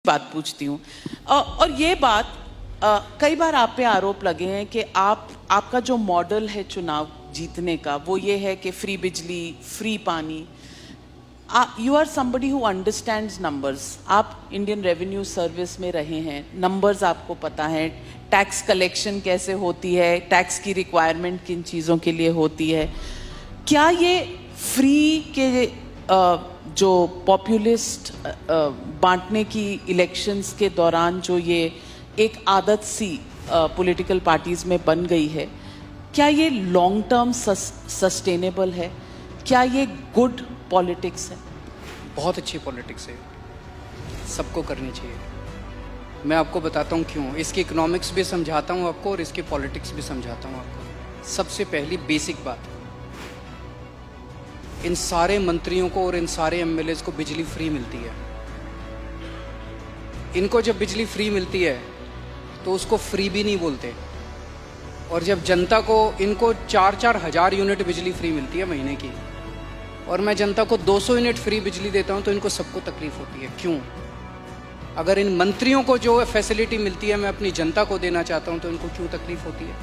बात पूछती हूँ और ये बात कई बार आप पे आरोप लगे हैं कि आपका जो मॉडल है चुनाव जीतने का वो ये है कि फ्री बिजली, फ्री पानी। You are somebody who understands numbers. आप इंडियन रेवेन्यू सर्विस में रहे हैं, नंबर्स आपको पता है, टैक्स कलेक्शन कैसे होती है, टैक्स की रिक्वायरमेंट किन चीज़ों के लिए होती है। क्या ये फ्री के जो पॉपुलिस्ट बांटने की इलेक्शंस के दौरान जो ये एक आदत सी पॉलिटिकल पार्टीज में बन गई है, क्या ये लॉन्ग टर्म सस्टेनेबल है? क्या ये गुड पॉलिटिक्स है? बहुत अच्छी पॉलिटिक्स है, सबको करनी चाहिए। मैं आपको बताता हूँ क्यों। इसकी इकोनॉमिक्स भी समझाता हूँ आपको और इसकी पॉलिटिक्स भी समझाता हूँ आपको। सबसे पहली बेसिक बात, इन सारे मंत्रियों को और इन सारे एमएलएज को बिजली फ्री मिलती है। इनको जब बिजली फ्री मिलती है तो उसको फ्री भी नहीं बोलते, और जब जनता को, इनको 4-4 हज़ार यूनिट बिजली फ्री मिलती है महीने की, और मैं जनता को 200 यूनिट फ्री बिजली देता हूं, तो इनको सबको तकलीफ होती है। क्यों? अगर इन मंत्रियों को जो फैसिलिटी मिलती है मैं अपनी जनता को देना चाहता हूं, तो इनको क्यों तकलीफ होती है?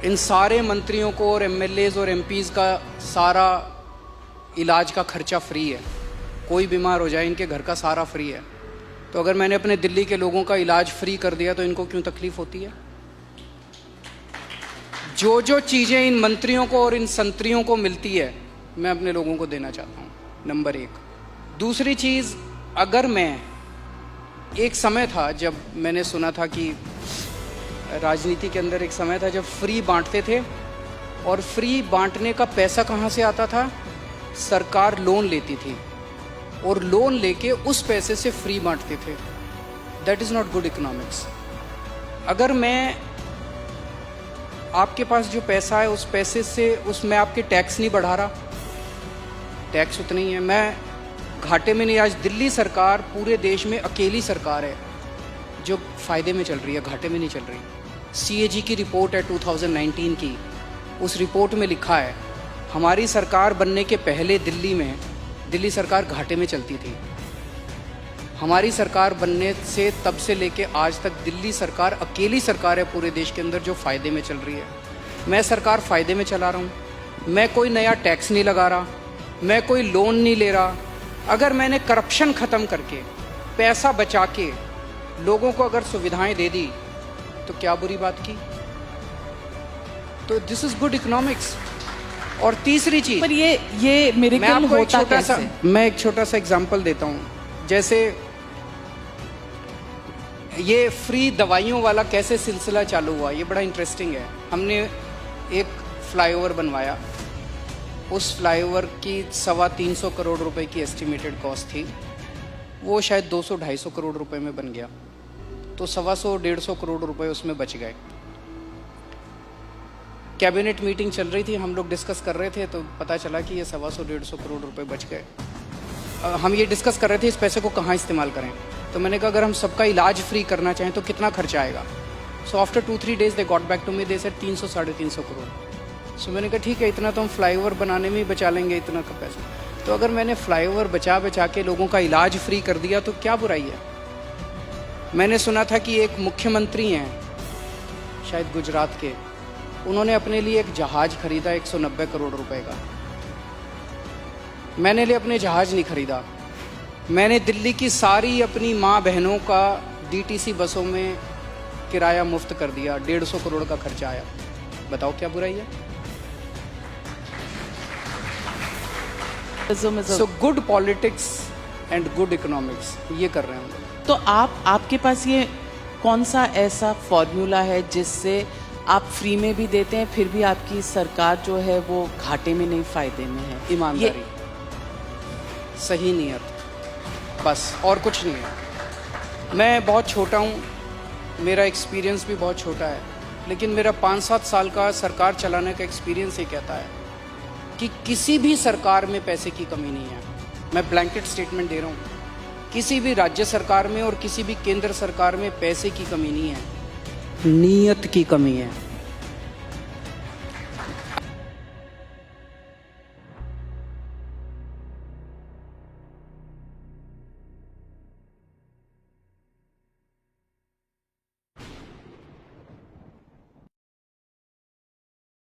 इन सारे मंत्रियों को और एमएलएज और एमपीज का सारा इलाज का खर्चा फ्री है। कोई बीमार हो जाए इनके घर का सारा फ्री है। तो अगर मैंने अपने दिल्ली के लोगों का इलाज फ्री कर दिया तो इनको क्यों तकलीफ होती है? जो जो चीज़ें इन मंत्रियों को और इन संतरियों को मिलती है मैं अपने लोगों को देना चाहता हूँ, नंबर 1। दूसरी चीज़, अगर मैं, एक समय था जब मैंने सुना था कि राजनीति के अंदर एक समय था जब फ्री बांटते थे, और फ्री बांटने का पैसा कहाँ से आता था? सरकार लोन लेती थी और लोन लेके उस पैसे से फ्री बांटते थे। That is not good economics. अगर मैं, आपके पास जो पैसा है उस पैसे से, उसमें आपके टैक्स नहीं बढ़ा रहा, टैक्स उतना ही है, मैं घाटे में नहीं। आज दिल्ली सरकार पूरे देश में अकेली सरकार है जो फ़ायदे में चल रही है, घाटे में नहीं चल रही। CAG की रिपोर्ट है 2019 की, उस रिपोर्ट में लिखा है हमारी सरकार बनने के पहले दिल्ली सरकार घाटे में चलती थी। हमारी सरकार बनने से तब से लेके आज तक दिल्ली सरकार अकेली सरकार है पूरे देश के अंदर जो फ़ायदे में चल रही है। मैं सरकार फ़ायदे में चला रहा हूँ, मैं कोई नया टैक्स नहीं लगा रहा, मैं कोई लोन नहीं ले रहा। अगर मैंने करप्शन ख़त्म करके, पैसा बचा के लोगों को अगर सुविधाएं दे दी तो क्या बुरी बात की? तो दिस इज़ गुड इकोनॉमिक्स। और तीसरी चीज़, पर ये मिरेकल होता कैसे? मैं एक छोटा सा एग्जाम्पल देता हूँ। जैसे ये फ्री दवाइयों वाला कैसे सिलसिला चालू हुआ, ये बड़ा इंटरेस्टिंग है। हमने एक फ्लाईओवर बनवाया, उस फ्लाईओवर की 325 करोड़ रुपए की एस्टिमेटेड कॉस्ट थी, वो शायद 200-250 करोड़ रुपए में बन गया, तो 125 करोड़ रुपए उसमें बच गए। कैबिनेट मीटिंग चल रही थी, हम लोग डिस्कस कर रहे थे, तो पता चला कि ये 125 करोड़ रुपए बच गए। हम ये डिस्कस कर रहे थे इस पैसे को कहाँ इस्तेमाल करें। तो मैंने कहा अगर हम सबका इलाज फ्री करना चाहें तो कितना खर्चा आएगा? So after 2-3 days they got back to me, they said 300-350 crore. So मैंने कहा ठीक है, इतना तो हम फ्लाईओवर बनाने में ही बचा लेंगे, इतना का पैसा। तो अगर मैंने फ्लाईओवर बचा के लोगों का इलाज फ्री कर दिया तो क्या बुराई है? मैंने सुना था कि एक मुख्यमंत्री हैं शायद गुजरात के, उन्होंने अपने लिए एक जहाज खरीदा 190 करोड़ रुपए का। मैंने लिए अपने जहाज नहीं खरीदा, मैंने दिल्ली की सारी अपनी माँ बहनों का DTC बसों में किराया मुफ्त कर दिया, 150 करोड़ का खर्चा आया। बताओ क्या बुराई है? So good politics and good economics, ये कर रहे हैं हम लोग। तो आपके पास ये कौन सा ऐसा फॉर्मूला है जिससे आप फ्री में भी देते हैं फिर भी आपकी सरकार जो है वो घाटे में नहीं, फायदे में है? ईमानदारी, सही नियत, बस और कुछ नहीं है। मैं बहुत छोटा हूँ, मेरा एक्सपीरियंस भी बहुत छोटा है, लेकिन मेरा 5-7 साल का सरकार चलाने का एक्सपीरियंस ये कहता है कि किसी भी सरकार में पैसे की कमी नहीं है। मैं ब्लैंकेट स्टेटमेंट दे रहा हूँ, किसी भी राज्य सरकार में और किसी भी केंद्र सरकार में पैसे की कमी नहीं है, नीयत की कमी है।